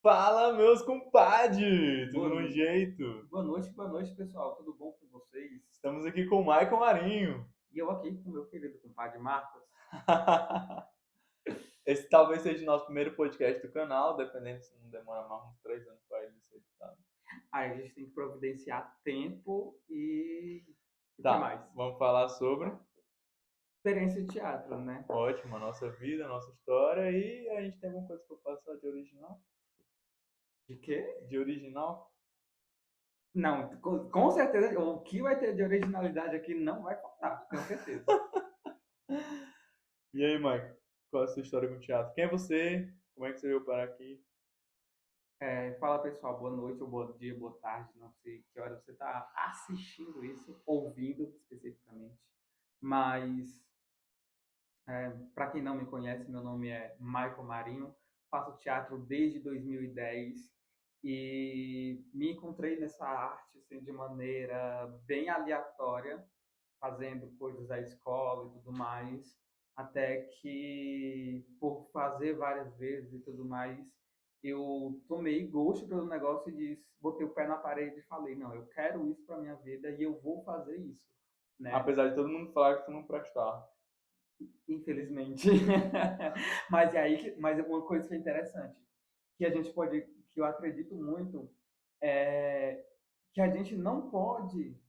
Fala, meus compadres! Tudo Boa no noite, jeito? boa noite, pessoal. Tudo bom com vocês? Estamos aqui com o Maicon Marinho. E eu aqui com o meu querido compadre Marcos. Esse talvez seja o nosso primeiro podcast do canal, dependendo se não demora mais uns 3 anos para ele ser editado. Aí a gente tem que providenciar tempo e o que Tá, mais? vamos falar sobre, Experiência de teatro, né? ótimo, a nossa vida, a nossa história e a gente tem alguma coisa para passar de original? De quê? De original? Não, com certeza o que vai ter de originalidade aqui não vai faltar, com certeza. E aí, Maicon, qual é a sua história com o teatro? Quem é você? Como é que você veio parar aqui? Fala pessoal, boa noite, ou bom dia, boa tarde, não sei que hora você está assistindo isso, ouvindo especificamente. Mas para quem não me conhece, meu nome é Michael Marinho, faço teatro desde 2010 e me encontrei nessa arte assim, de maneira bem aleatória, fazendo coisas da escola e tudo mais, até que, por fazer várias vezes e tudo mais, eu tomei gosto pelo negócio e botei o pé na parede e falei, não, eu quero isso para minha vida e eu vou fazer isso, né? Apesar de todo mundo falar que tu não prestava. Infelizmente. Mas uma coisa que é interessante, que a gente pode, que eu acredito muito, é que a gente não pode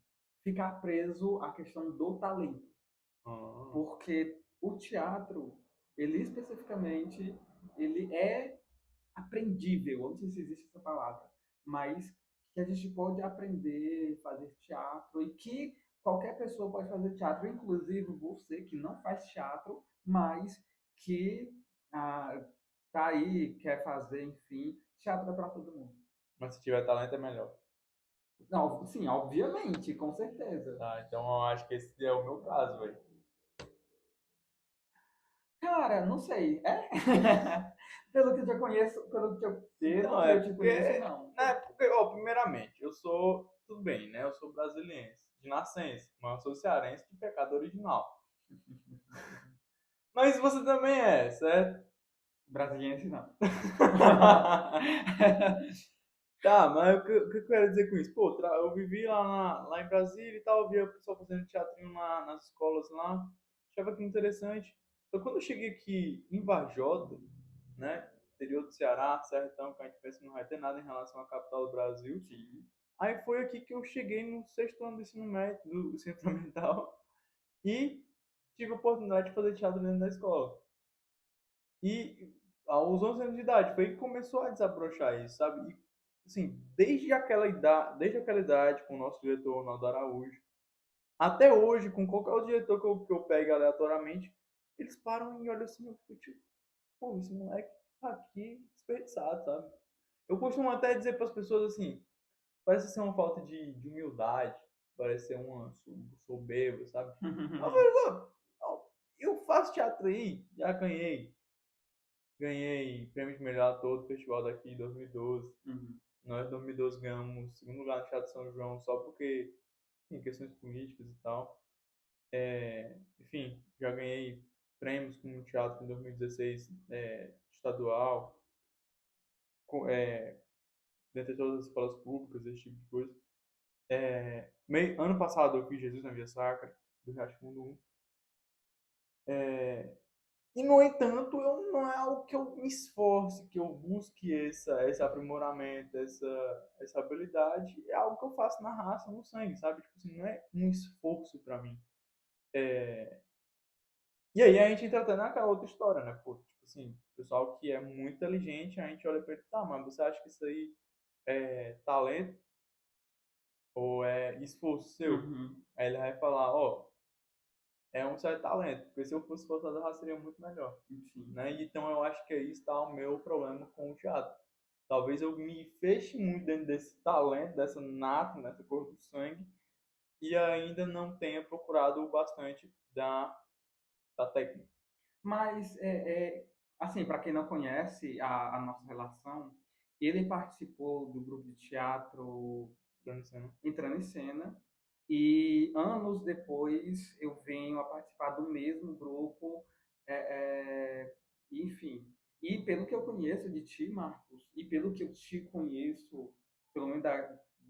ficar preso à questão do talento, Ah. porque o teatro, ele especificamente, ele é aprendível, eu não sei se existe essa palavra, mas que a gente pode aprender a fazer teatro e que qualquer pessoa pode fazer teatro, inclusive você que não faz teatro, mas que ah, tá aí, quer fazer, enfim, teatro é para todo mundo. Mas se tiver talento é melhor. Não, sim, obviamente, com certeza. Tá, então eu acho que esse é o meu caso, velho. Cara, não sei. É? Pelo que eu te conheço, pelo Não, que é eu te porque, conheço, não. ó, primeiramente, eu sou, tudo bem, né? Eu sou brasiliense, de nascença, mas eu sou cearense de pecado original. Mas você também é, certo? Brasiliense, não. Tá, mas o que eu quero dizer com isso? Pô, eu vivi lá em Brasília e tal, eu via o pessoal fazendo teatrinho nas escolas lá, achava que interessante. Então, quando eu cheguei aqui em Varjota, né, interior do Ceará, Sertão, que a gente pensa que não vai ter nada em relação à capital do Brasil, Sim. aí foi aqui que eu cheguei no sexto ano do ensino médio, do ensino fundamental, e tive a oportunidade de fazer teatro dentro da escola. E aos 11 anos de idade foi que começou a desabrochar isso, sabe? E, assim, desde aquela idade, com o nosso diretor, Ronaldo Araújo, até hoje, com qualquer outro diretor que eu pegue aleatoriamente, eles param e olham assim, eu fico tipo, pô, esse moleque tá aqui desperdiçado, sabe? Eu costumo até dizer para as pessoas assim, parece ser uma falta de humildade, parece ser uma soberba, sabe? Eu falei, "Pô, eu faço teatro aí, já ganhei prêmio de melhor ator do festival daqui em 2012. Uhum. Nós, em 2012, ganhamos o segundo lugar no Teatro São João só porque, em questões políticas e tal. Enfim, já ganhei prêmios com o teatro em 2016, estadual, dentre todas as escolas públicas, esse tipo de coisa. Ano passado eu fiz Jesus na Via Sacra, do Riacho Fundo 1. E, no entanto, não é algo que eu me esforce, que eu busque esse aprimoramento, essa habilidade. É algo que eu faço na raça, no sangue, sabe? Tipo assim, não é um esforço para mim. E aí a gente entra até naquela outra história, né? Pô, tipo assim, o pessoal que é muito inteligente, a gente olha pra ele, tá, mas você acha que isso aí é talento ou é esforço seu? Uhum. Aí ele vai falar, ó, é um certo talento, porque se eu fosse esforçado, eu seria muito melhor. Enfim. Né? Então eu acho que aí está o meu problema com o teatro. Talvez eu me feche muito dentro desse talento, dessa nata, dessa cor do sangue, e ainda não tenha procurado o bastante da técnica. Mas, assim, para quem não conhece a nossa relação, ele participou do grupo de teatro Entrando em Cena, e anos depois eu venho a participar do mesmo grupo, é, é, enfim. E pelo que eu conheço de ti, Marcos, e pelo que eu te conheço, pelo menos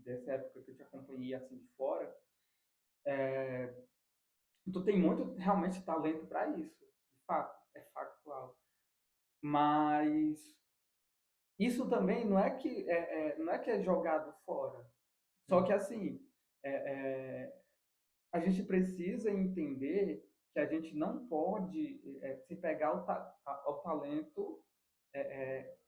dessa época que eu te acompanhei assim de fora, tu tem muito realmente talento para isso, de fato, é factual. Mas isso também não é que é jogado fora. Só que assim, é, é, a gente precisa entender que a gente não pode se pegar ao talento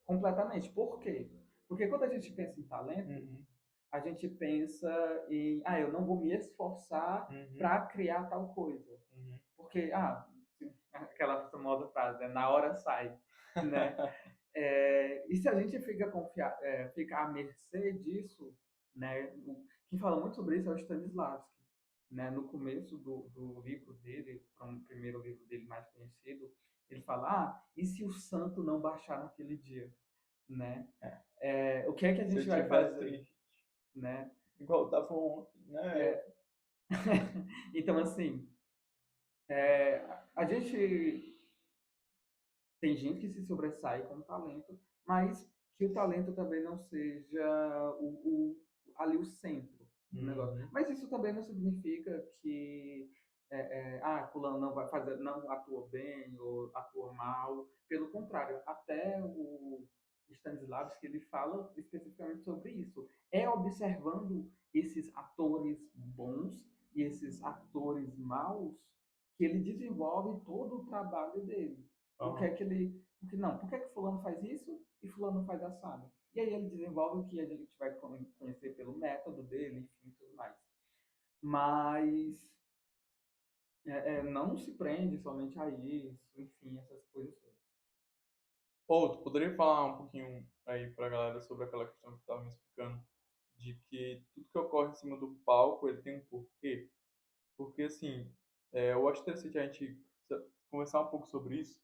completamente. Por quê? Porque quando a gente pensa em talento, Uhum. a gente pensa em, eu não vou me esforçar Uhum. para criar tal coisa. Uhum. Porque, aquela famosa frase, né? Na hora sai, né? E se a gente fica à mercê disso, né? Quem fala muito sobre isso é o Stanislavski, né? No começo do livro dele, o primeiro livro dele mais conhecido, ele fala, e se o santo não baixar naquele dia, né? O que é que a Se gente eu vai tivesse fazer, triste, né? igual tava ontem, né? É, então, assim, a gente tem gente que se sobressai com talento, mas que o talento também não seja ali o centro do negócio. Uhum. Mas isso também não significa que fulano não vai fazer, não atua bem ou atua mal. Pelo contrário, até o Stanislavski ele fala especificamente sobre isso. É observando esses atores bons e esses atores maus que ele desenvolve todo o trabalho dele. O que é Aham. que ele. Porque não, por que é que fulano faz isso e fulano faz assado? E aí ele desenvolve o que a gente vai conhecer pelo método dele, enfim, tudo mais. Mas não se prende somente a isso, enfim, essas coisas todas. Ou, tu poderia falar um pouquinho aí pra galera sobre aquela questão que tu tava me explicando, de que tudo que ocorre em cima do palco, ele tem um porquê? Porque, assim, eu acho interessante a gente conversar um pouco sobre isso,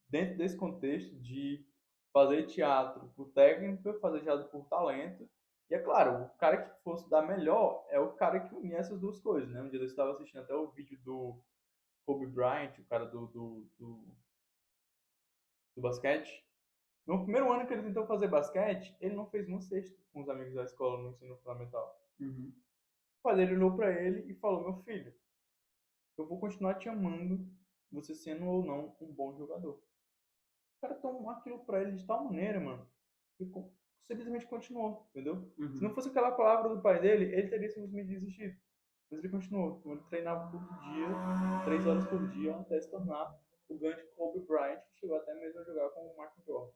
dentro desse contexto de fazer teatro por técnica, fazer teatro por talento. E é claro, o cara que fosse dar melhor é o cara que unia essas duas coisas, né? Um dia eu estava assistindo até o vídeo do Kobe Bryant, o cara do basquete. No primeiro ano que ele tentou fazer basquete, ele não fez um sexto com os amigos da escola no ensino fundamental. Uhum. O pai dele olhou para ele e falou: Meu filho, eu vou continuar te amando, você sendo ou não um bom jogador. O cara tomou aquilo pra ele de tal maneira, mano, que simplesmente continuou, entendeu? Se não Uhum. fosse aquela palavra do pai dele, ele teria simplesmente desistido. Mas ele continuou. Então ele treinava todo dia, 3 horas por dia, até se tornar o grande Kobe Bryant, que chegou até mesmo a jogar com o Michael Jordan.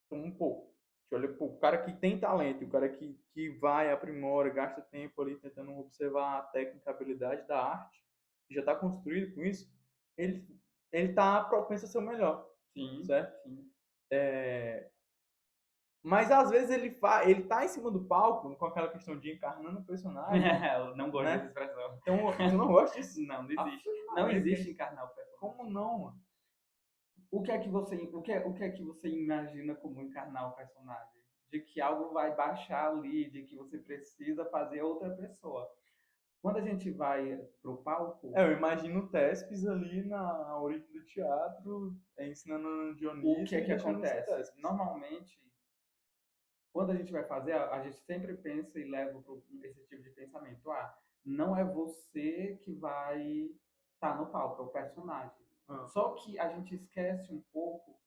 Então, pô, olha, pô, o cara que tem talento, o cara que vai, aprimora, gasta tempo ali tentando observar a técnica, a habilidade da arte, que já está construído com isso, ele, ele tá propenso a ser o melhor, Sim, certo? sim. Mas às vezes ele tá em cima do palco com aquela questão de encarnando o personagem, Eu não gosto dessa né? expressão. Então, tu não gosta disso? Não, não Aff, existe. Não Maria, existe encarnar o como personagem. não, mano? O que é que você imagina como encarnar o personagem? De que algo vai baixar ali, de que você precisa fazer outra pessoa. Quando a gente vai pro palco, Eu imagino o Tespes ali na origem do teatro, ensinando o que Dionísio é e que deixando de ser acontece? Tespes. Normalmente, quando a gente vai fazer, a gente sempre pensa e leva para esse tipo de pensamento. Não é você que vai estar no palco, é o personagem. Ah. Só que a gente esquece um pouco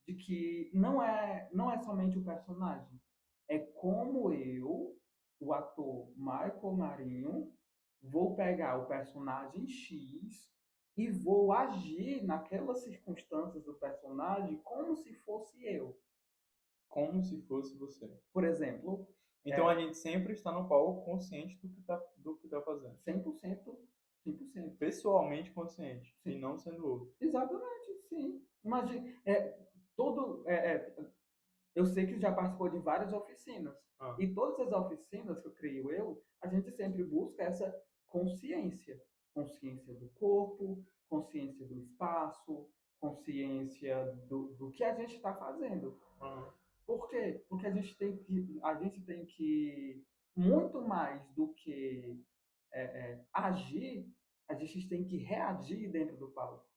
de que não é somente o personagem. É como eu, o ator Michael Marinho, vou pegar o personagem X e vou agir naquelas circunstâncias do personagem como se fosse eu. Como se fosse você. Por exemplo, Então a gente sempre está no palco consciente do que tá fazendo. 100%, 100%. Pessoalmente consciente e Sim. não sendo outro. Exatamente, sim. Imagina, todo, eu sei que já participou de várias oficinas. Ah. E todas as oficinas que eu creio a gente sempre busca essa consciência. Consciência do corpo, consciência do espaço, consciência do que a gente está fazendo. Ah. Por quê? Porque a gente tem que muito mais do que agir, a gente tem que reagir dentro do palco.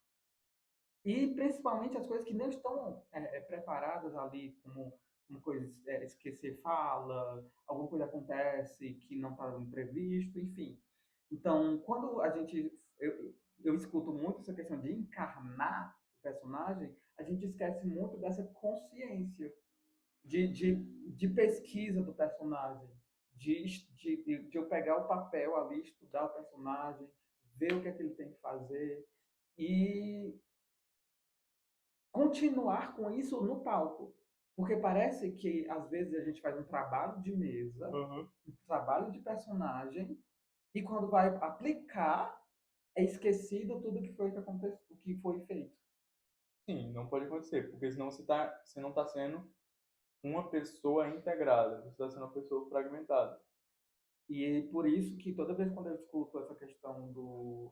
E principalmente as coisas que não estão preparadas ali, como coisas, esquecer fala, alguma coisa acontece que não estava previsto, enfim. Então, quando eu escuto muito essa questão de encarnar o personagem, a gente esquece muito dessa consciência de pesquisa do personagem, de eu pegar o papel ali, estudar o personagem, ver o que é que ele tem que fazer e continuar com isso no palco. Porque parece que às vezes a gente faz um trabalho de mesa, Uhum. um trabalho de personagem, e quando vai aplicar, é esquecido tudo que aconteceu, o que foi feito. Sim, não pode acontecer, porque senão você não está sendo uma pessoa integrada, você está sendo uma pessoa fragmentada. E por isso que toda vez quando eu escuto essa questão do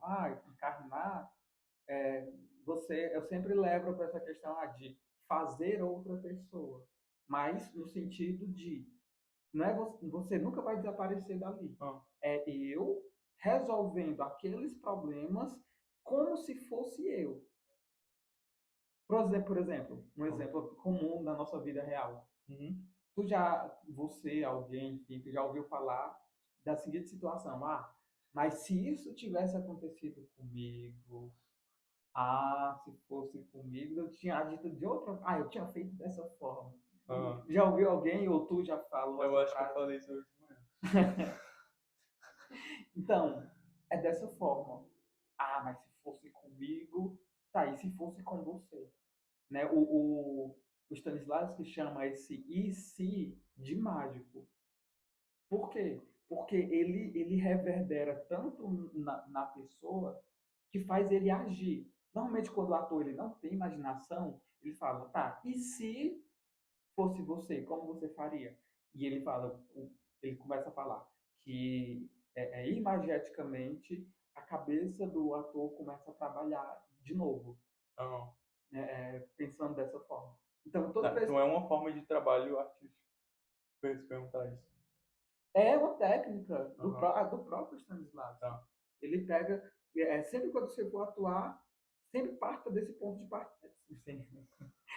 encarnar, é, eu sempre levo para essa questão de fazer outra pessoa, mas no sentido de não é você nunca vai desaparecer dali. Ah, É eu resolvendo aqueles problemas como se fosse eu. Por exemplo, um ah. exemplo comum da nossa vida real. Uhum. Alguém, enfim, que já ouviu falar da seguinte situação: mas se isso tivesse acontecido comigo, se fosse comigo, eu tinha agido de outra, eu tinha feito dessa forma. Ah, Já ouviu alguém ou tu já falou eu essa acho que eu frase? falei isso hoje de manhã. Então, é dessa forma. Mas se fosse comigo, tá, e se fosse com você? Né? O Stanislavski chama esse e se de mágico. Por quê? Porque ele reverbera tanto na pessoa que faz ele agir. Normalmente, quando o ator ele não tem imaginação, ele fala, tá, e se fosse você, como você faria? E ele começa a falar que imageticamente a cabeça do ator começa a trabalhar de novo, Ah, pensando dessa forma. Então, toda tá, vez então é uma forma de trabalho artístico. Foi isso perguntar isso. é uma técnica Aham, do próprio Stanislavski. tá. Ele pega, sempre quando você for atuar, sempre parta desse ponto de partida.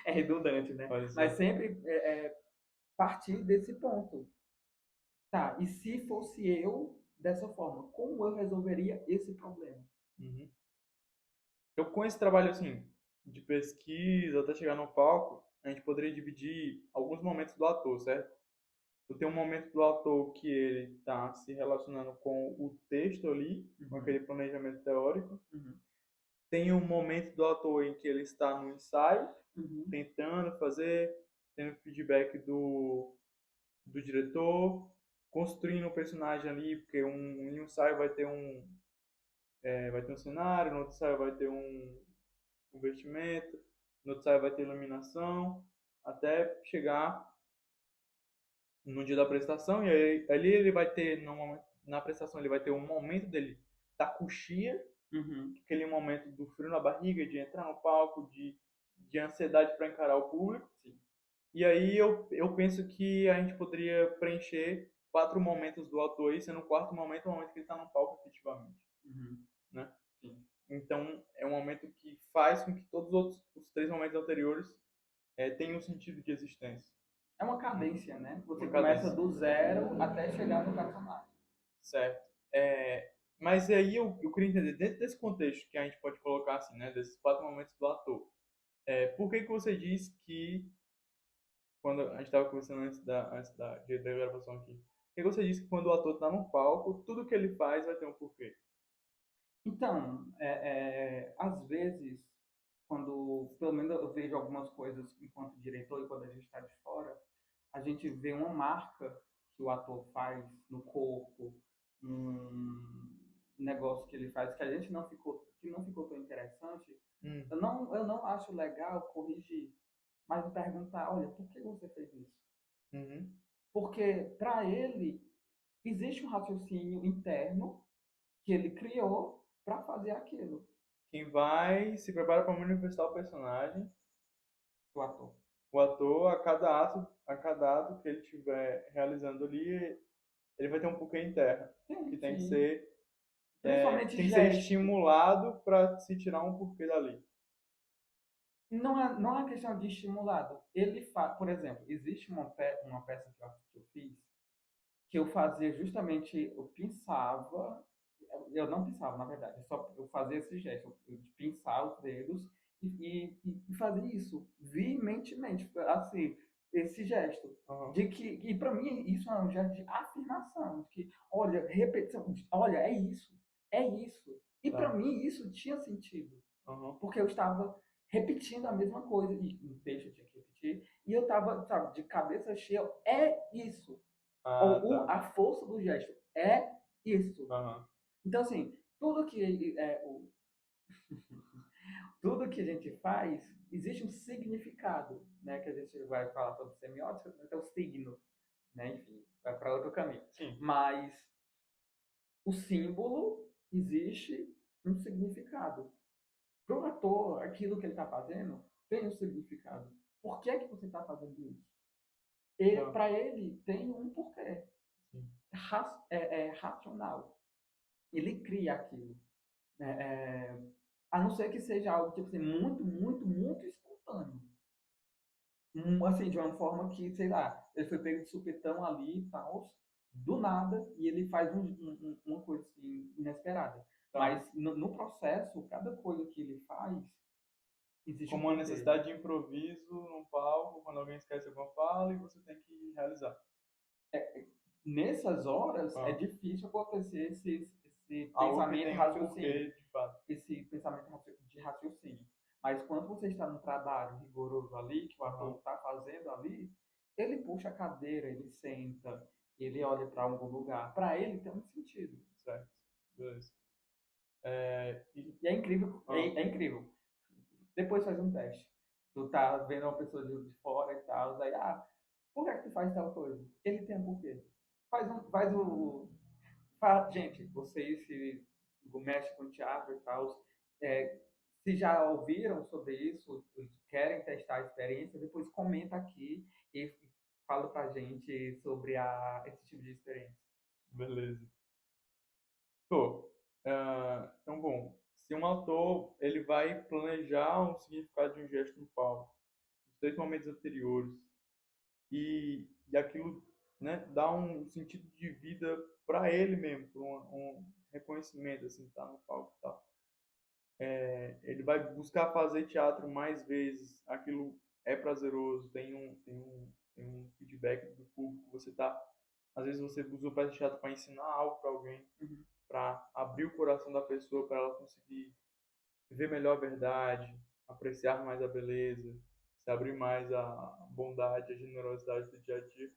É redundante, né? Pode Mas ser. sempre partir desse ponto. Tá, e se fosse eu dessa forma, como eu resolveria esse problema? Uhum. Eu com esse trabalho assim de pesquisa até chegar no palco, a gente poderia dividir alguns momentos do ator, certo? Eu tenho um momento do ator que ele está se relacionando com o texto ali, com Uhum, aquele planejamento teórico. uhum, Tem um momento do ator em que ele está no ensaio, uhum, tentando fazer, tendo feedback do diretor, construindo um personagem ali, porque em um ensaio vai ter um cenário, no outro ensaio vai ter um vestimento, no outro ensaio vai ter iluminação, até chegar no dia da apresentação, e aí, ali ele vai ter, no momento, na apresentação, ele vai ter um momento dele da coxia, uhum. aquele momento do frio na barriga, de entrar no palco, de ansiedade para encarar o público. Sim. E aí eu penso que a gente poderia preencher 4 momentos do ator aí, sendo o quarto momento o momento que ele está no palco efetivamente, Uhum. né? Sim. Então é um momento que faz com que todos os 3 momentos anteriores tenham um sentido de existência, É uma né? cadência, né? Você Uma começa cadência. do zero até chegar no personagem. Certo. Mas aí eu queria entender, dentro desse contexto que a gente pode colocar assim, né, desses 4 momentos do ator, por que que você diz que, quando a gente estava conversando da gravação aqui, por que você diz que quando o ator está no palco, tudo que ele faz vai ter um porquê? Então, às vezes, quando, pelo menos eu vejo algumas coisas enquanto diretor e quando a gente está de fora, a gente vê uma marca que o ator faz no corpo, um negócio que ele faz que não ficou tão interessante. Hum, Eu não acho legal corrigir, mas perguntar, olha, por que você fez isso? uhum. Porque para ele existe um raciocínio interno que ele criou para fazer aquilo, Quem vai se prepara para manifestar o personagem, o ator. o ator, a cada ato que ele estiver realizando ali, ele vai ter um porquê interno, que Sim, tem que sim. ser, Principalmente tem que ser gesto. estimulado para se tirar um porquê dali. não é questão de estimulado. Ele faz, por exemplo, existe uma peça que eu fiz que eu fazia justamente, eu pinçava, eu não pinçava, na verdade, só eu fazia esse gesto, de pinçar os dedos e fazer isso veementemente, assim, esse gesto. Aham. De que, e para mim isso é um gesto de afirmação, de que, olha, repetição, olha, é isso. E para Tá. mim isso tinha sentido, Aham. porque eu estava repetindo a mesma coisa, e no texto eu tinha que repetir, e eu estava, sabe, de cabeça cheia, é isso. Ah, Ou tá. a força do gesto é isso. Aham. Então, assim, tudo que a gente faz, existe um significado, né? Que a gente vai falar sobre semiótica, até o signo, né? Enfim, vai para outro caminho. Sim. Mas o símbolo existe um significado. Para o ator, aquilo que ele está fazendo tem um significado. Por que é que você está fazendo isso? Tá. Para ele, tem um porquê. Sim. É racional. Ele cria aquilo. É, é, a não ser que seja algo tipo assim, muito espontâneo. Assim, de uma forma que, sei lá, ele foi pego de supetão ali e tal, do nada, e ele faz uma coisa assim, inesperada. Tá. Mas no processo, cada coisa que ele faz, existe um Como uma porquê. necessidade de improviso num palco, quando alguém esquece alguma fala e você tem que realizar. Nessas horas, é Ah. difícil acontecer esse Algo que pensamento tem um porquê, raciocínio. de fato. Esse pensamento de raciocínio. Mas quando você está no trabalho rigoroso ali, que o ator Aham. está fazendo ali, ele puxa a cadeira, ele senta, ele olha para algum lugar. Para ele tem um sentido. Certo. Beleza. É, E é incrível, ah, é incrível. Depois faz um teste. Tu tá vendo uma pessoa de fora e tal, aí, por que é que tu faz tal coisa? Ele tem um porquê. Faz o, gente, vocês se mexem com teatro e tal, é, se já ouviram sobre isso, querem testar a experiência, depois comenta aqui e fala pra gente sobre esse tipo de experiência. beleza. Tô. Então, bom, se um ator ele vai planejar um significado de um gesto no palco, nos 3 momentos anteriores, e aquilo, né, dá um sentido de vida para ele mesmo, por um reconhecimento, assim, tá no palco e tal. Ele vai buscar fazer teatro mais vezes, aquilo é prazeroso, tem um feedback do público, você tá, às vezes você usa o peça de teatro para ensinar algo para alguém, Uhum. para abrir o coração da pessoa, para ela conseguir ver melhor a verdade, apreciar mais a beleza, se abrir mais à bondade, à generosidade do dia a dia.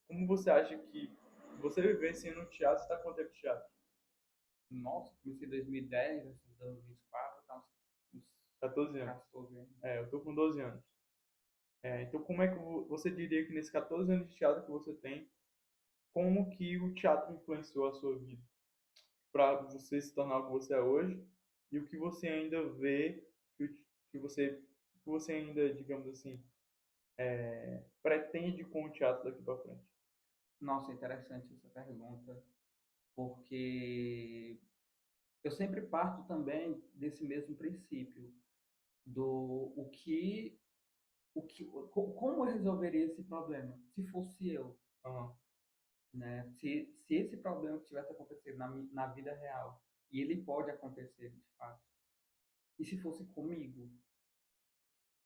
Como você acha que você vivenciando no teatro está quanto tempo de teatro? Nossa, comecei em 2010, esses anos 24, tá uns 14 anos. 14 anos. Eu tô com 12 anos. Então, como é que você diria que nesses 14 anos de teatro que você tem, como que o teatro influenciou a sua vida para você se tornar o que você é hoje e o que você ainda vê que você ainda, digamos assim, pretende com o teatro daqui para frente? Nossa, interessante essa pergunta, porque eu sempre parto também desse mesmo princípio, do como eu resolveria esse problema se fosse eu, Aham. né? Se esse problema tivesse acontecido na vida real, e ele pode acontecer de fato, e se fosse comigo,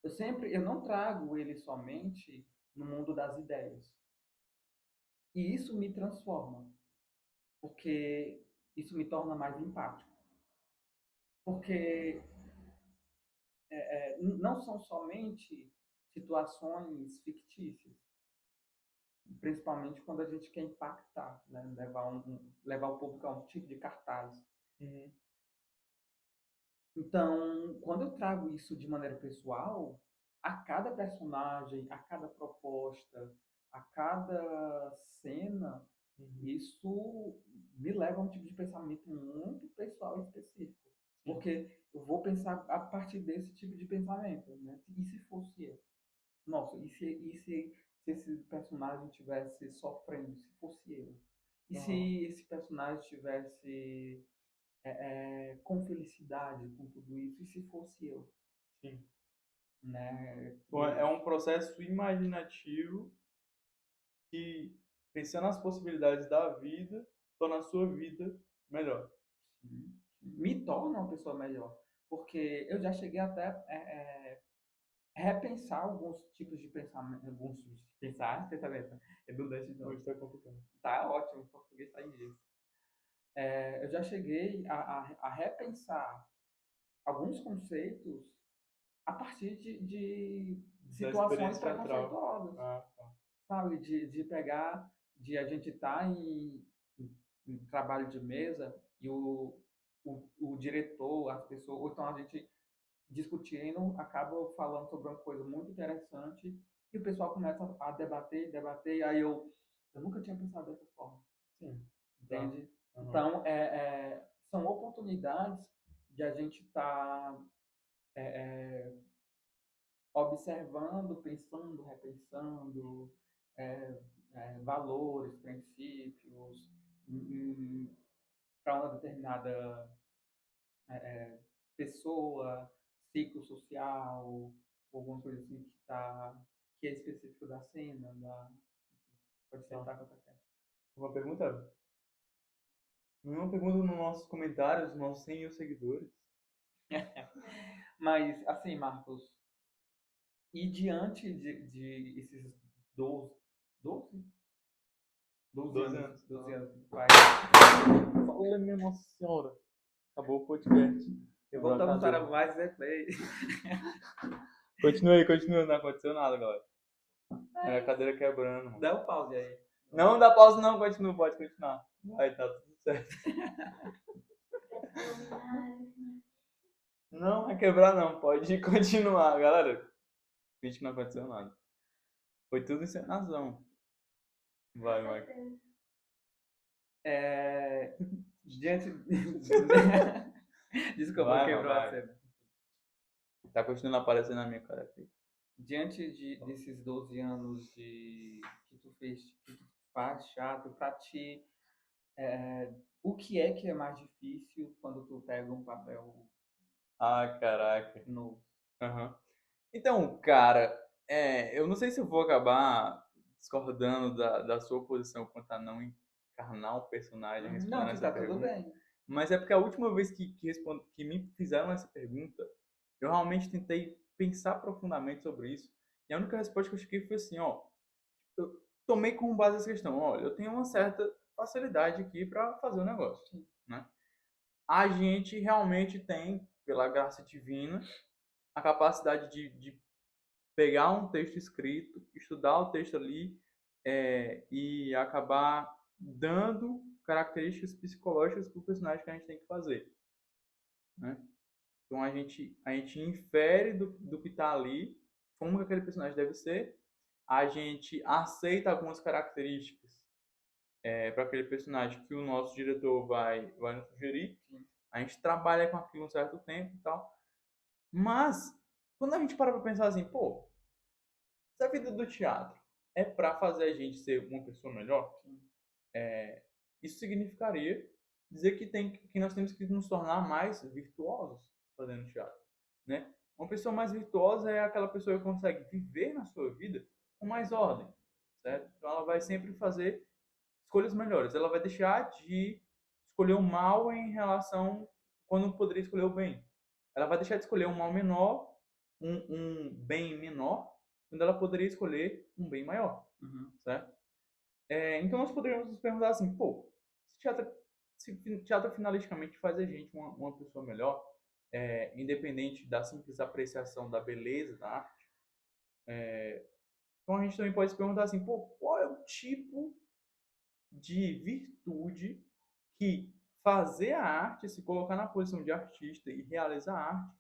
eu não trago ele somente no mundo das ideias, e isso me transforma, porque isso me torna mais empático, porque não são somente situações fictícias, principalmente quando a gente quer impactar, né? Levar o público a um tipo de cartaz. Uhum. Então, quando eu trago isso de maneira pessoal, a cada personagem, a cada proposta, a cada cena, Uhum. isso me leva a um tipo de pensamento muito pessoal e específico. Sim. Porque eu vou pensar a partir desse tipo de pensamento, né? E se fosse eu? Nossa, se esse personagem tivesse sofrendo, se fosse eu? E Aham. se esse personagem tivesse com felicidade com tudo isso? E se fosse eu? Sim. né? É um processo imaginativo que, pensando nas possibilidades da vida, torna a sua vida melhor. Me torna uma pessoa melhor. Porque eu já cheguei até repensar alguns tipos de pensamento, pensamento, redundante de novo. Hoje está complicado. Tá ótimo, o português tá em dias. Eu já cheguei a repensar alguns conceitos a partir de Da situações experiência teatral. preconceituosas, Tá. sabe? De pegar, de a gente estar em trabalho de mesa e o diretor, as pessoas, ou então a gente discutindo, acaba falando sobre uma coisa muito interessante e o pessoal começa a debater, debater, e aí eu nunca tinha pensado dessa forma, Sim. Tá. entende? Uhum. Então, são oportunidades de a gente estar observando, pensando, repensando valores, princípios para uma determinada pessoa, ciclo social, alguma coisa assim que é específico da cena, pode ser que Tá. está acontecendo. Uma pergunta? Nenhuma pergunta nos nossos comentários, nos nossos 100 mil seguidores. Mas, assim, Marcos, e diante de esses 12, 12? 12 12 anos, anos. 12 anos que faz. Fala, minha Nossa Senhora. Acabou o podcast. Quebrou a Voltamos para cadeira. mais replay. Continua aí, continua. Não aconteceu nada, galera. É a cadeira quebrando. Mano. Dá o pause aí. Não dá pausa não, continua, pode continuar. Vai, tá tudo certo. Não vai quebrar não, pode continuar, galera. Finge que não aconteceu nada. Foi tudo encenação. Vai. Diante. Desculpa, Vai, quebrou a vai. cena. Tá continuando aparecendo na minha cara aqui. Diante desses 12 anos que tu fez, que tu faz teatro, pra ti, o que é mais difícil quando tu pega um papel Ah, caraca. novo? Uhum. Então, cara, eu não sei se eu vou acabar discordando da sua posição quanto a não encarnar um personagem Não, respondendo que essa tá tudo pergunta. bem. Mas é porque a última vez que me fizeram essa pergunta, eu realmente tentei pensar profundamente sobre isso. E a única resposta que eu cheguei foi assim, ó, eu tomei como base essa questão, olha, eu tenho uma certa facilidade aqui para fazer o negócio, né? A gente realmente tem, pela graça divina, a capacidade de pegar um texto escrito, estudar o texto ali e acabar dando características psicológicas para o personagem que a gente tem que fazer, né? Então a gente infere do que está ali, como que aquele personagem deve ser, a gente aceita algumas características para aquele personagem que o nosso diretor vai nos sugerir, a gente trabalha com aquilo um certo tempo e tal, mas quando a gente para pensar assim, pô, se a vida do teatro é para fazer a gente ser uma pessoa melhor, isso significaria dizer que nós temos que nos tornar mais virtuosos fazendo teatro, né? Uma pessoa mais virtuosa é aquela pessoa que consegue viver na sua vida com mais ordem, certo? Então ela vai sempre fazer escolhas melhores. Ela vai deixar de escolher o mal em relação quando poderia escolher o bem. Ela vai deixar de escolher um mal menor, um bem menor, quando ela poderia escolher um bem maior, certo? Então nós poderíamos nos perguntar assim, pô, se teatro finalisticamente faz a gente uma pessoa melhor, independente da simples apreciação da beleza da arte, então a gente também pode se perguntar assim, pô, qual é o tipo de virtude que fazer a arte, se colocar na posição de artista e realizar a arte,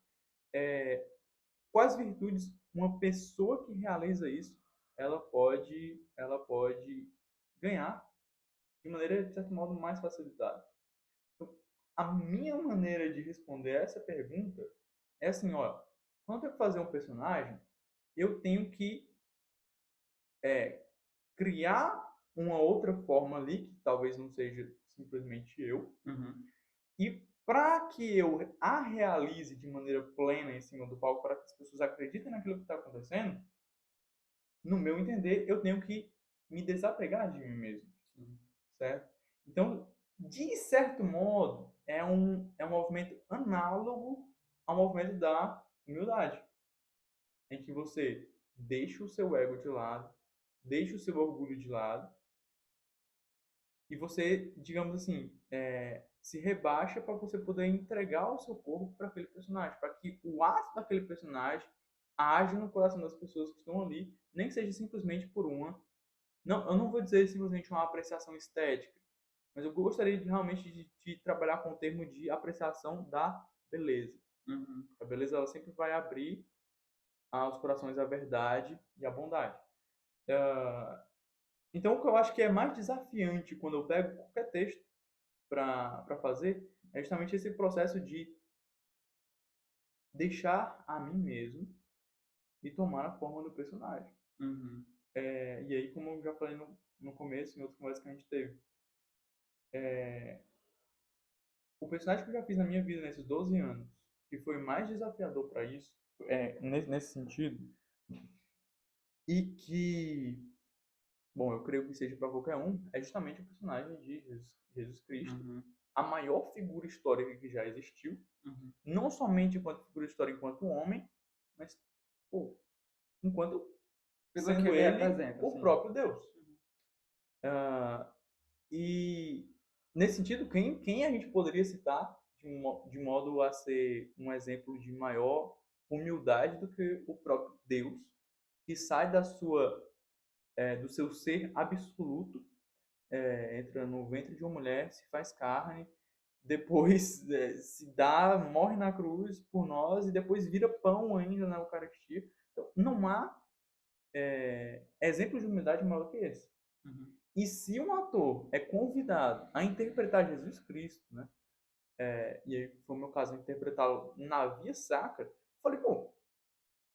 quais virtudes uma pessoa que realiza isso ela pode ganhar de maneira, de certo modo, mais facilitada. Então, a minha maneira de responder essa pergunta é assim, ó, quando eu fazer um personagem, eu tenho que criar uma outra forma ali, que talvez não seja simplesmente eu, e para que eu a realize de maneira plena em cima do palco, para que as pessoas acreditem naquilo que está acontecendo, no meu entender, eu tenho que me desapegar de mim mesmo, Sim. certo? Então, de certo modo, é um movimento análogo ao movimento da humildade, em que você deixa o seu ego de lado, deixa o seu orgulho de lado, e você, digamos assim, se rebaixa para você poder entregar o seu corpo para aquele personagem, para que o ato daquele personagem age no coração das pessoas que estão ali, nem que seja simplesmente por uma. Não, eu não vou dizer simplesmente uma apreciação estética, mas eu gostaria de, realmente de trabalhar com o termo de apreciação da beleza. Uhum. A beleza ela sempre vai abrir aos corações a verdade e a bondade. Então, o que eu acho que é mais desafiante quando eu pego qualquer texto para fazer é justamente esse processo de deixar a mim mesmo e tomar a forma do personagem. Uhum. E aí, como eu já falei no começo, em outras conversas que a gente teve, o personagem que eu já fiz na minha vida nesses 12 anos, que foi mais desafiador para isso, nesse sentido, e que, bom, eu creio que seja para qualquer um, é justamente o personagem de Jesus Cristo, Uhum. a maior figura histórica que já existiu, Uhum. não somente enquanto figura histórica, enquanto homem, mas pô, enquanto Pelo que sendo ele ele representa, o assim. próprio Deus. Ah, e nesse sentido, quem a gente poderia citar de modo a ser um exemplo de maior humildade do que o próprio Deus, que sai do seu ser absoluto, entra no ventre de uma mulher, se faz carne, depois se dá, morre na cruz por nós e depois vira pão ainda na Eucaristia. Então, não há exemplo de humildade maior que esse. Uhum. E se um ator é convidado a interpretar Jesus Cristo, né? E aí foi o meu caso, interpretá-lo na via sacra, eu falei, pô,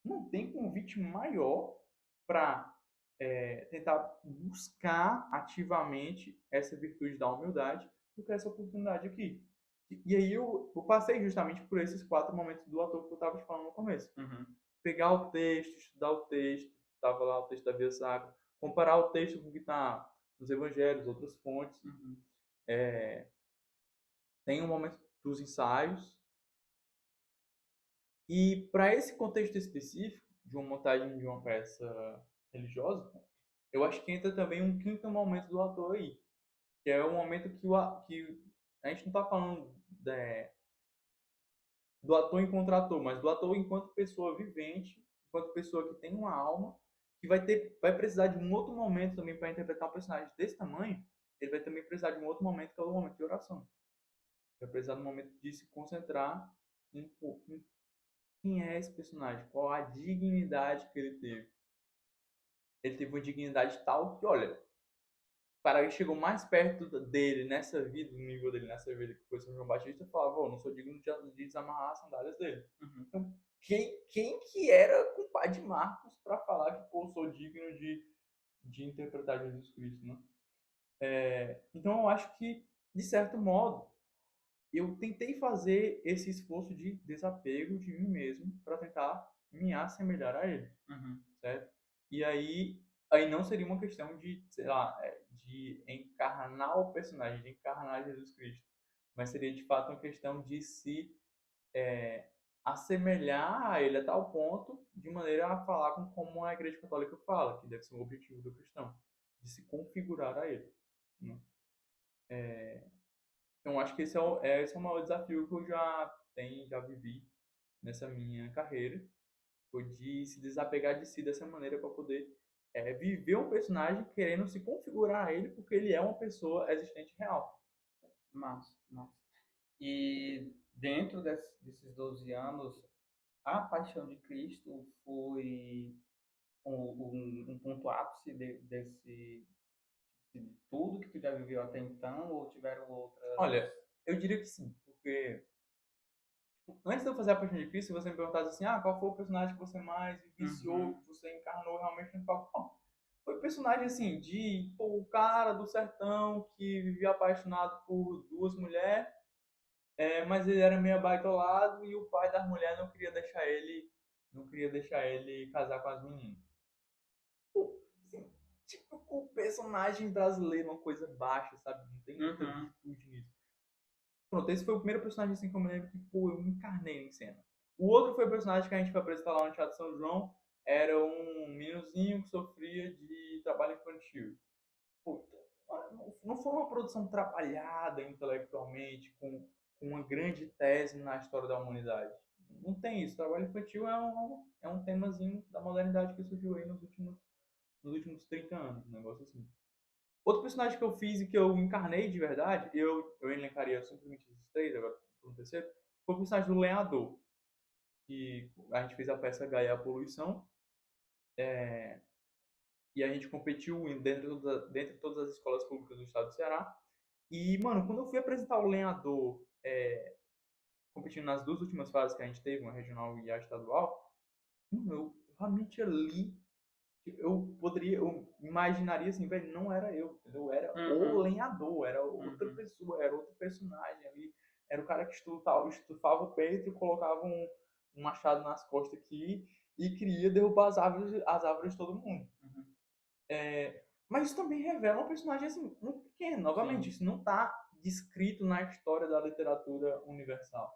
não tem convite maior para tentar buscar ativamente essa virtude da humildade do que essa oportunidade aqui. E aí eu passei justamente por esses 4 momentos do ator que eu estava te falando no começo. Uhum. Pegar o texto, estudar o texto, estava lá o texto da via sacra, comparar o texto com o que está nos evangelhos, outras fontes. Uhum. Tem um momento dos ensaios. E para esse contexto específico, de uma montagem de uma peça religiosa, eu acho que entra também um quinto momento do ator aí, que é o momento que a gente não está falando do ator enquanto ator, mas do ator enquanto pessoa vivente, enquanto pessoa que tem uma alma, que vai precisar de um outro momento também para interpretar um personagem desse tamanho. Ele vai também precisar de um outro momento, que é o momento de oração. Vai precisar de um momento de se concentrar em quem é esse personagem, qual a dignidade que ele teve. Ele teve uma dignidade tal que, olha, o cara que chegou mais perto dele nessa vida, no nível dele nessa vida, que foi São João Batista, falava, oh, não sou digno de desamarrar as sandálias dele. Uhum. Então, quem que era o pai de Marcos para falar que, pô, sou digno de interpretar Jesus Cristo, né? Então, eu acho que, de certo modo, eu tentei fazer esse esforço de desapego de mim mesmo para tentar me assemelhar a ele, Uhum. certo? E aí não seria uma questão de, sei lá, de encarnar o personagem, de encarnar Jesus Cristo, mas seria de fato uma questão de se é, assemelhar a ele a tal ponto, de maneira a falar como a Igreja Católica fala, que deve ser o objetivo do cristão, de se configurar a ele, né? Então, acho que esse é o maior desafio que eu já vivi nessa minha carreira, foi de se desapegar de si dessa maneira para poder viver um personagem querendo se configurar a ele, porque ele é uma pessoa existente real. Massa, massa. E dentro desses 12 anos, a Paixão de Cristo foi um ponto ápice de tudo que tu já viveu até então, ou tiveram outras? Olha, eu diria que sim, porque antes de eu fazer a Paixão de Cristo, se você me perguntasse assim, qual foi o personagem que você mais vivenciou, Uhum. que você encarnou realmente no palco? Não, foi personagem assim, o cara do sertão que vivia apaixonado por duas mulheres, Mas ele era meio abaitolado e o pai da mulher não queria deixar ele casar com as meninas. Pô, assim, tipo, o personagem brasileiro é uma coisa baixa, sabe? Não tem muita Uhum. virtude nisso. Pronto, esse foi o primeiro personagem assim que eu me lembro que, pô, eu me encarnei em cena. O outro foi o personagem que a gente foi apresentar lá no Teatro São João. Era um meninozinho que sofria de trabalho infantil. Pô, não foi uma produção trabalhada intelectualmente, com uma grande tese na história da humanidade. Não tem isso. Trabalho infantil é um temazinho da modernidade que surgiu aí nos últimos 30 anos, um negócio assim. Outro personagem que eu fiz e que eu encarnei de verdade, eu elencaria simplesmente esses três, agora por um terceiro, foi o personagem do lenhador, que a gente fez a peça Gaia e a Poluição, e a gente competiu dentro de todas as escolas públicas do estado do Ceará. E, mano, quando eu fui apresentar o lenhador, competindo nas duas últimas fases que a gente teve, uma regional e a estadual, mano, eu realmente ali eu imaginaria assim, velho, não era eu, entendeu? Era o Uhum. lenhador, era outra Uhum. pessoa, era outro personagem ali. Era o cara que estufava o peito e colocava um machado nas costas aqui e queria derrubar as árvores de todo mundo. Uhum. Mas isso também revela um personagem assim, muito pequeno. Novamente, Sim. isso não está descrito na história da literatura universal.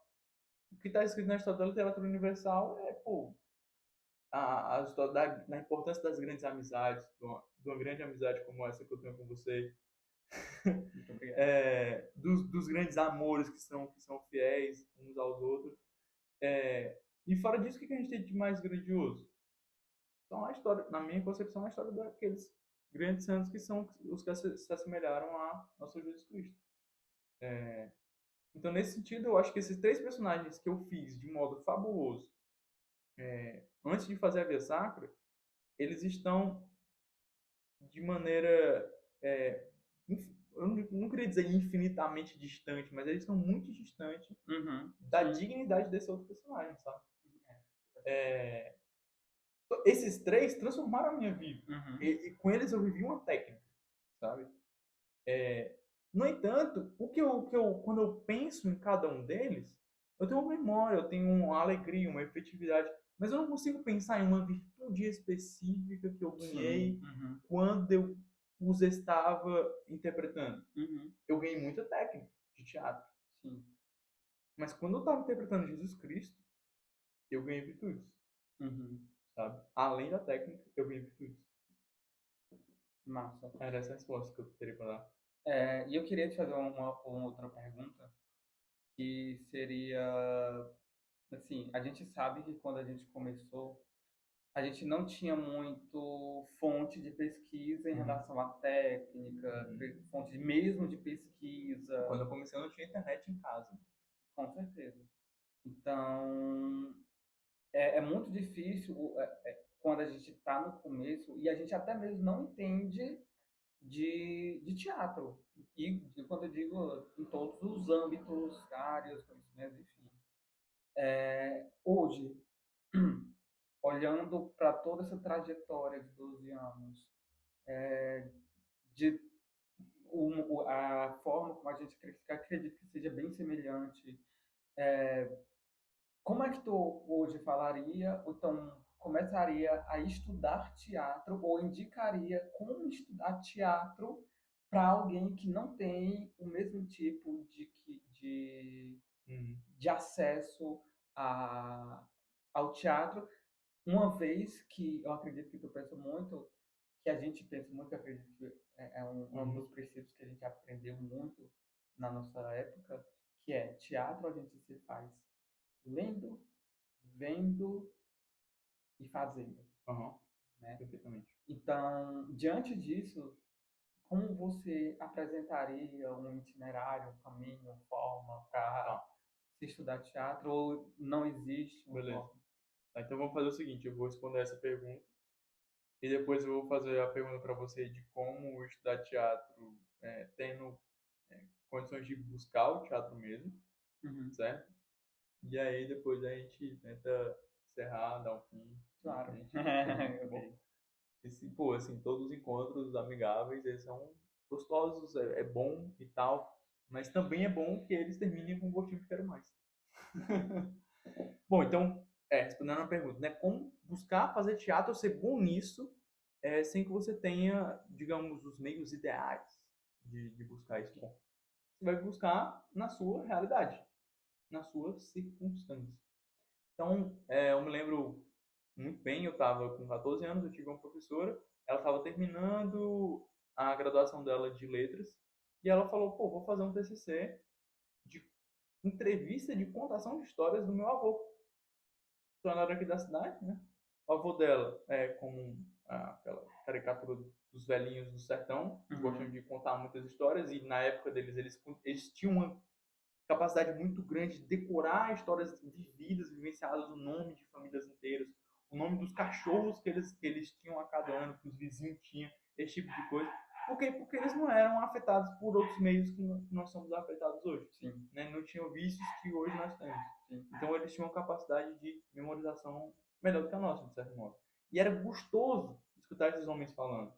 O que está escrito na história da literatura universal é, pô, a história da importância das grandes amizades, de uma grande amizade como essa que eu tenho com você, Muito obrigado. dos grandes amores que são fiéis uns aos outros. E fora disso, o que a gente tem de mais grandioso? Então, a história, na minha concepção, é a história daqueles grandes santos que são os que se assemelharam a nosso Jesus Cristo. Então, nesse sentido, eu acho que esses três personagens que eu fiz de modo fabuloso, antes de fazer a Via Sacra, eles estão de maneira. é, eu não queria dizer infinitamente distante, mas eles estão muito distantes Uhum. da Sim. dignidade desse outro personagem, sabe? Esses três transformaram a minha vida. Uhum. E com eles eu vivi uma técnica, sabe? No entanto, quando eu penso em cada um deles, eu tenho uma memória, eu tenho uma alegria, uma efetividade, mas eu não consigo pensar em uma virtude específica que eu Sim. ganhei Uhum. quando eu os estava interpretando. Uhum. Eu ganhei muita técnica de teatro, Sim. mas quando eu estava interpretando Jesus Cristo, eu ganhei virtudes, Uhum. sabe? Além da técnica, eu ganhei virtudes. Massa. Era essa a resposta que eu teria para dar. E eu queria te fazer uma outra pergunta, que seria, assim, a gente sabe que quando a gente começou, a gente não tinha muito fonte de pesquisa em Uhum. relação à técnica, Uhum. fonte mesmo de pesquisa, Quando eu comecei, eu não tinha internet em casa. com certeza. Então, é muito difícil quando a gente está no começo e a gente até mesmo não entende de teatro. E quando eu digo em todos os âmbitos, áreas, conhecimentos, enfim. Hoje, olhando para toda essa trajetória de 12 anos, de a forma como a gente acredita que seja bem semelhante, como é que tu hoje falaria, ou então começaria a estudar teatro, ou indicaria como estudar teatro para alguém que não tem o mesmo tipo Uhum. de acesso ao teatro, uma vez que eu acredito que tu pensa muito, que a gente pensa muito, eu acredito que é um Uhum. dos princípios que a gente aprendeu muito na nossa época, que é teatro a gente se faz lendo, vendo e fazendo, Aham. né? Perfeitamente. Então, diante disso, como você apresentaria um itinerário, um caminho, uma forma Tá, para se estudar teatro ou não existe uma beleza. forma? Tá, então vamos fazer o seguinte, eu vou responder essa pergunta e depois eu vou fazer a pergunta para você de como estudar teatro, tendo condições de buscar o teatro mesmo, Uhum, certo? E aí depois a gente tenta encerrar, dar um fim e a claro. gente termina, tá bom? Ok. Pô, assim, todos os encontros amigáveis, eles são gostosos, é bom e tal, Mas também é bom que eles terminem com um gostinho de quero mais. Bom, então, respondendo a pergunta, né? Como buscar fazer teatro ou ser bom nisso, sem que você tenha, digamos, os meios ideais de buscar isso. Bom, você vai buscar na sua realidade, nas suas circunstâncias. Então, eu me lembro muito bem, eu estava com 14 anos, eu tive uma professora, ela estava terminando a graduação dela de letras, e ela falou, pô, vou fazer um TCC de entrevista de contação de histórias do meu avô. Então ela era aqui da cidade, né? O avô dela é como aquela caricatura dos velhinhos do sertão, que gostam de contar muitas histórias, e na época deles, eles tinham uma capacidade muito grande de decorar histórias vividas, vivenciadas, o nome de famílias inteiras, o nome dos cachorros que eles tinham a cada ano, que os vizinhos tinham, esse tipo de coisa. Por quê? Porque eles não eram afetados por outros meios que nós somos afetados hoje. Sim. Né? Não tinham vícios que hoje nós temos. Sim. Então eles tinham uma capacidade de memorização melhor do que a nossa, de certo modo. E era gostoso escutar esses homens falando.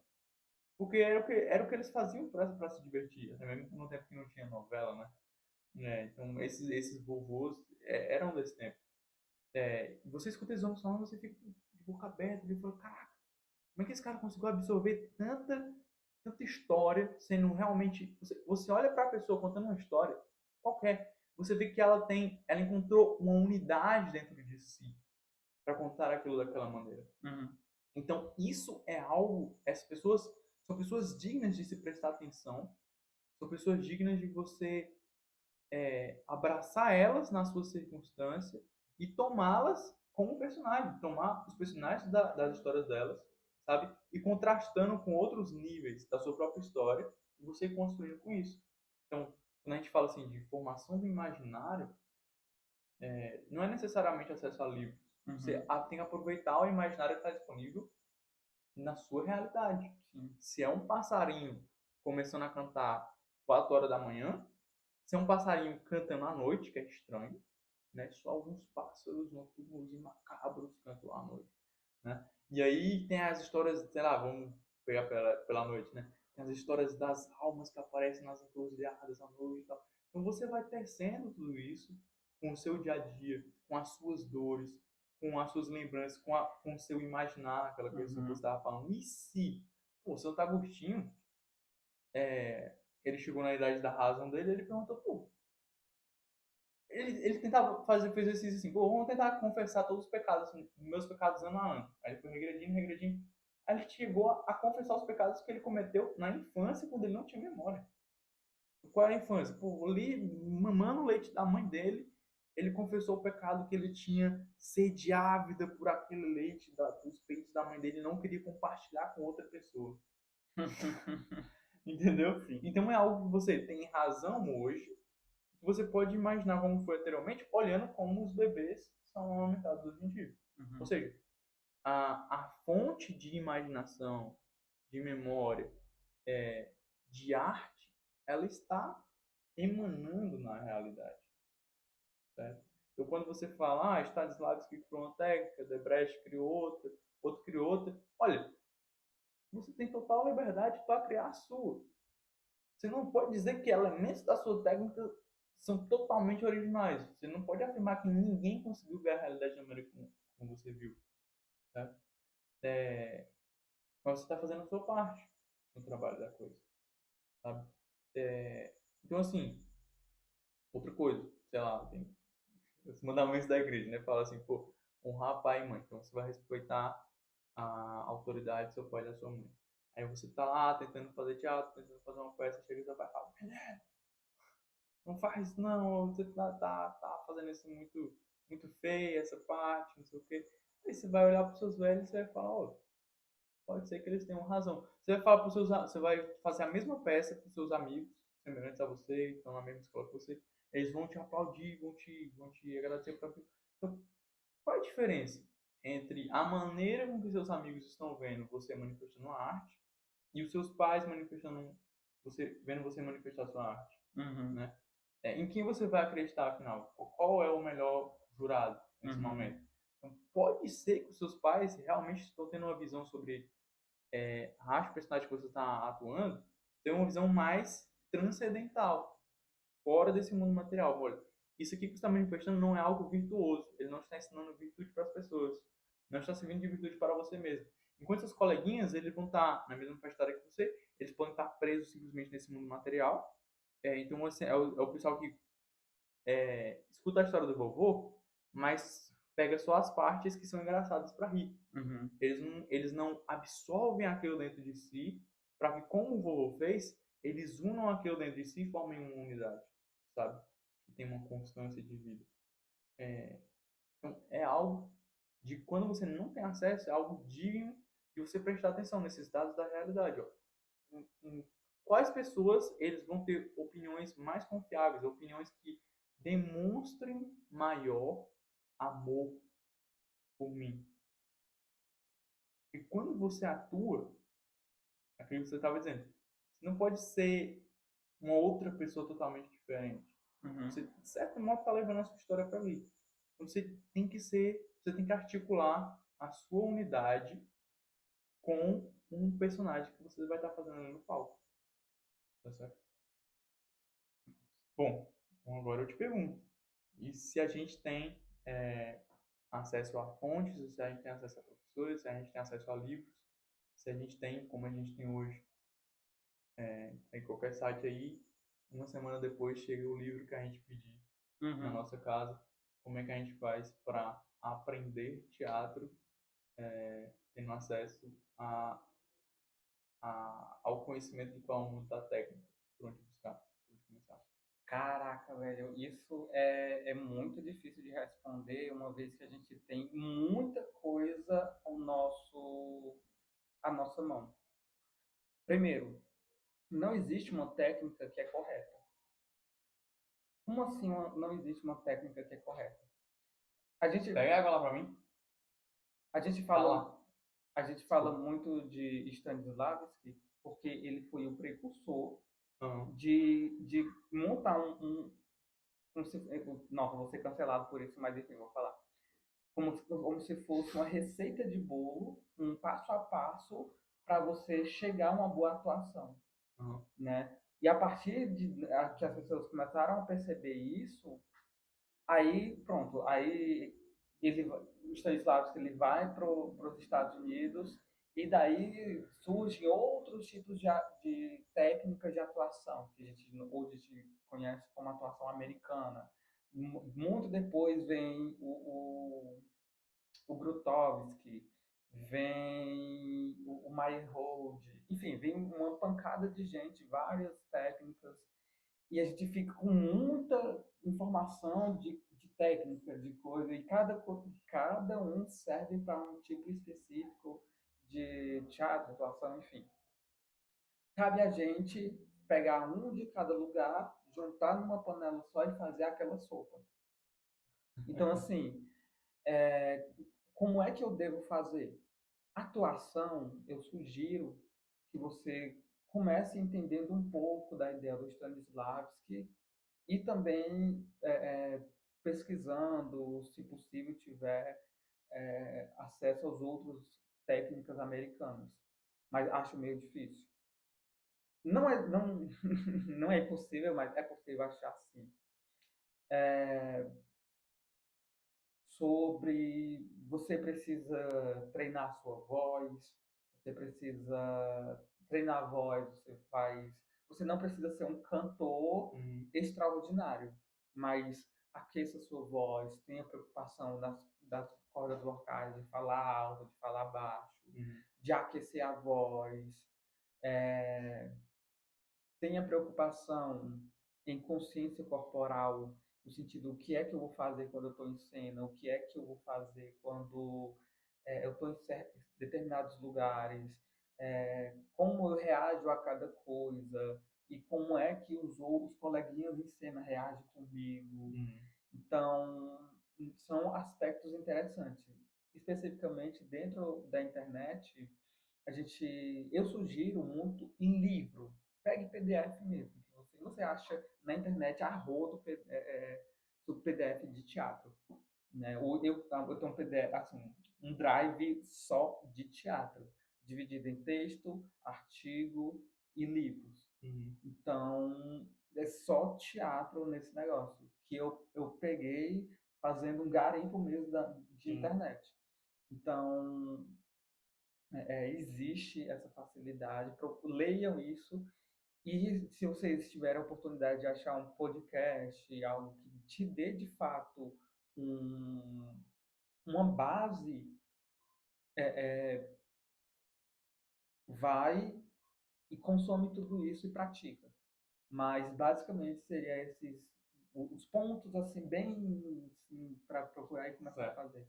Porque era o que eles faziam para se divertir, até mesmo no tempo que não tinha novela, né? Então, esses vovôs eram desse tempo. Você escuta eles falando, você fica de boca aberta, e fala, caraca, como é que esse cara conseguiu absorver tanta história, sendo realmente... Você olha para a pessoa contando uma história, qualquer, você vê que ela encontrou uma unidade dentro de si para contar aquilo daquela maneira. Então, isso é algo... Essas pessoas são pessoas dignas de se prestar atenção, são pessoas dignas de você abraçar elas na sua circunstância e tomá-las como personagem, tomar os personagens das histórias delas, sabe? E contrastando com outros níveis da sua própria história e você ir construindo com isso. Então, quando a gente fala assim de formação do imaginário, não é necessariamente acesso a livros. Você tem que aproveitar o imaginário que está disponível na sua realidade. Sim. Se é um passarinho começando a cantar 4 horas da manhã, se é um passarinho cantando à noite, que é estranho, né? Só alguns pássaros noturnos e macabros cantam à noite, né? E aí tem as histórias, sei lá, vamos pegar pela noite, né? Tem as histórias das almas que aparecem nas encruzilhadas à noite e tal. Então você vai tecendo tudo isso com o seu dia a dia, com as suas dores, com as suas lembranças, com o seu imaginar, aquela coisa que você estava falando. E se, pô, o Santo Agostinho, ele chegou na idade da razão dele, ele perguntou, pô, ele tentava fazer o exercício assim, pô, vamos tentar confessar todos os pecados, meus pecados ano a ano. Aí ele foi regredindo, regredindo. Aí ele chegou a confessar os pecados que ele cometeu na infância, quando ele não tinha memória. Qual era a infância? Pô, ali, mamando o leite da mãe dele, ele confessou o pecado que ele tinha sede ávida por aquele leite dos peitos da mãe dele e não queria compartilhar com outra pessoa. Entendeu? Sim. Então é algo que você tem razão hoje, você pode imaginar como foi anteriormente, olhando como os bebês são amamentados hoje em dia. Ou seja, a fonte de imaginação, de memória, de arte, ela está emanando na realidade. Certo? Então, quando você fala, Stanislavski criou uma técnica, Debrecht criou outra, outro criou outra, olha, você tem total liberdade para criar a sua. Você não pode dizer que elementos da sua técnica são totalmente originais. Você não pode afirmar que ninguém conseguiu ver a realidade da maneira como você viu. Certo? Mas você está fazendo a sua parte no trabalho da coisa. Sabe? Então, assim, outra coisa, sei lá, tem os mandamentos da igreja, né? Fala assim, pô, honrar pai e mãe. Então, você vai respeitar a autoridade do seu pai e da sua mãe. Aí você tá lá tentando fazer teatro, tentando fazer uma peça, chega e seu pai fala, não faz não, você tá fazendo isso muito, muito feio, essa parte, não sei o quê. Aí você vai olhar para os seus velhos e você vai falar, ó, pode ser que eles tenham razão. Você vai falar você vai fazer a mesma peça para os seus amigos, semelhantes a você, estão na mesma escola que você, eles vão te aplaudir, vão te agradecer por aquilo. Então, qual é a diferença entre a maneira com que seus amigos estão vendo você manifestando a arte e os seus pais vendo você manifestar a sua arte, né? Em quem você vai acreditar, afinal? Qual é o melhor jurado nesse momento? Então, pode ser que os seus pais realmente estão tendo uma visão sobre a arte personagem que você está atuando, ter uma visão mais transcendental. fora desse mundo material. Olha, isso aqui que você está manifestando não é algo virtuoso. Ele não está ensinando virtude para as pessoas. Não está servindo de virtude para você mesmo. Enquanto seus coleguinhas, eles vão estar na mesma faixa etária que você, eles podem estar presos simplesmente nesse mundo material. Então, assim, é o pessoal que escuta a história do vovô, mas pega só as partes que são engraçadas para rir. Uhum. Eles não absorvem aquilo dentro de si, para que, como o vovô fez, eles unam aquilo dentro de si e formem uma unidade, sabe? Que tem uma constância de vida. Então, é algo de quando você não tem acesso, é algo digno de você prestar atenção nesses dados da realidade. Ó. Em quais pessoas eles vão ter opiniões mais confiáveis, opiniões que demonstrem maior amor por mim. E quando você atua, aquilo que você estava dizendo, você não pode ser uma outra pessoa totalmente diferente. Uhum. Você, de certo modo, está levando a sua história para ali. Então, você tem que articular a sua unidade com um personagem que você vai estar fazendo ali no palco. Tá certo? Bom, então agora eu te pergunto. E se a gente tem acesso a fontes, se a gente tem acesso a professores, se a gente tem acesso a livros, se a gente tem, como a gente tem hoje, em qualquer site aí, uma semana depois chega o livro que a gente pedir na Uhum. nossa casa, como é que a gente faz para aprender teatro, tendo acesso ao conhecimento de qual mundo da técnica, por onde buscar, por onde começar. Caraca, velho, isso é muito difícil de responder, uma vez que a gente tem muita coisa à nossa mão. Primeiro, não existe uma técnica que é correta. Como assim não existe uma técnica que é correta? A gente, Pega água lá para mim. a gente Tá fala, lá. a gente fala Desculpa. muito de Stanislavski, porque ele foi o precursor Uhum. de montar não, vou ser cancelado por isso, mas enfim, vou falar. Como se fosse uma receita de bolo, um passo a passo para você chegar a uma boa atuação, Uhum. né? E a partir de que as pessoas começaram a perceber isso, aí pronto, aí o Stanislavski ele vai para os Estados Unidos e daí surgem outros tipos de técnicas de atuação que a gente hoje a gente conhece como atuação americana. Muito depois vem o Grotowski, vem o Meyerhold, enfim, vem uma pancada de gente, várias técnicas, e a gente fica com muita informação de técnica, de coisa, e cada um serve para um tipo específico de teatro, atuação, enfim. Cabe a gente pegar um de cada lugar, juntar numa panela só e fazer aquela sopa. Então, assim, como é que eu devo fazer? Atuação, eu sugiro que você comece entendendo um pouco da ideia do Stanislavski e também pesquisando, se possível, tiver acesso às outras técnicas americanas. Mas acho meio difícil. Não, não é impossível, mas é possível achar sim. Sobre você precisa treinar a sua voz, você precisa treinar a voz, você não precisa ser um cantor extraordinário, mas aqueça a sua voz, tenha preocupação das cordas vocais, de falar alto, de falar baixo, de aquecer a voz, é, tenha preocupação em consciência corporal, no sentido, o que é que eu vou fazer quando eu estou em cena, o que é que eu vou fazer quando eu estou em determinados lugares, como eu reajo a cada coisa, e como é que os outros coleguinhas em cena reagem comigo. Então, são aspectos interessantes. Especificamente dentro da internet, eu sugiro muito em livro. Pegue PDF mesmo. Que você acha na internet a rodo sobre PDF de teatro. Né? Eu tenho um PDF, assim, um drive só de teatro, dividido em texto, artigo e livros. Então, é só teatro nesse negócio, que eu peguei fazendo um garimpo mesmo de Sim. internet. Então, existe essa facilidade, leiam isso, e se vocês tiverem a oportunidade de achar um podcast, algo que te dê de fato um, uma base, vai e consome tudo isso e pratica. Mas basicamente seria esses os pontos assim bem assim, para procurar e começar a Certo. fazer.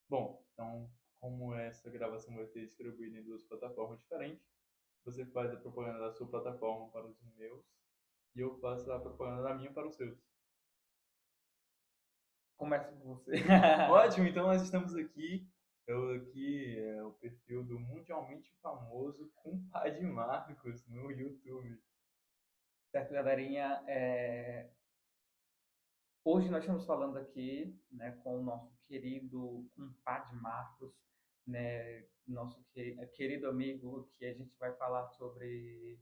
Bom, então, como essa gravação vai ser distribuída em duas plataformas diferentes, você faz a propaganda da sua plataforma para os meus e eu faço a propaganda da minha para os seus. Começa com você. Ótimo, então nós estamos aqui. Eu aqui é o perfil do mundialmente famoso Compadre Marcos no YouTube. Certo, galerinha? Hoje nós estamos falando aqui, né, com o nosso querido compadre Marcos, né, nosso querido amigo, que a gente vai falar sobre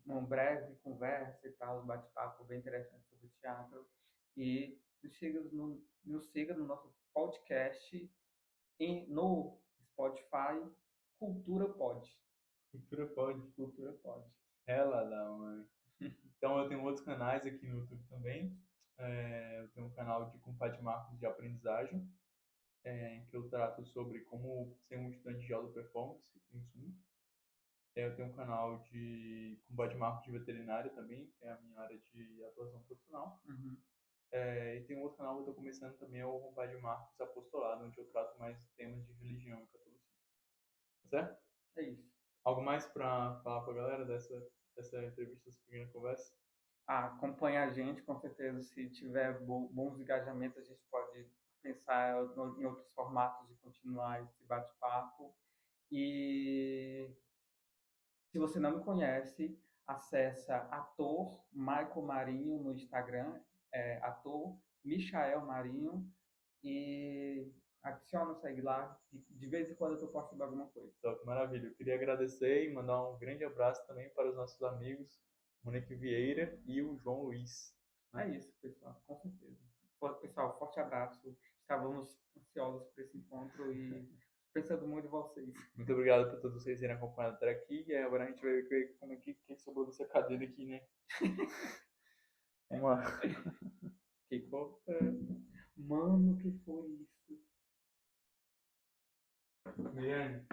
uma breve conversa e tal, um bate-papo bem interessante sobre teatro. E nos siga no nosso podcast e no Spotify, Cultura Pod. Cultura pode. Cultura Pod. Ela da mãe. Então eu tenho outros canais aqui no YouTube também. Eu tenho um canal de Compadre Marcos de aprendizagem, em que eu trato sobre como ser um estudante de alta performance, em suma. Eu tenho um canal de Compadre Marcos de veterinária também, que é a minha área de atuação profissional. Uhum. E tem um outro canal que eu estou começando também, é o Compadre Marcos Apostolado, onde eu trato mais temas de religião e catolicismo. Certo? É isso. Algo mais para falar para a galera dessa entrevista, essa pequena conversa? Acompanha a gente, com certeza, se tiver bons engajamentos, a gente pode pensar em outros formatos de continuar esse bate-papo. E se você não me conhece, acessa ator Michael Marinho no Instagram, ator Michael Marinho, e adiciona, segue lá. De vez em quando eu tô postando alguma coisa. Top, maravilha. Eu queria agradecer e mandar um grande abraço também para os nossos amigos Monique Vieira e o João Luiz. É isso, pessoal, com certeza. Pessoal, forte abraço. Estávamos ansiosos por esse encontro e pensando muito em vocês. Muito obrigado por todos vocês terem acompanhado até aqui. E agora a gente vai ver como é que sobrou dessa cadeira aqui, né? Vamos lá. Que mano, que foi isso? Guilherme.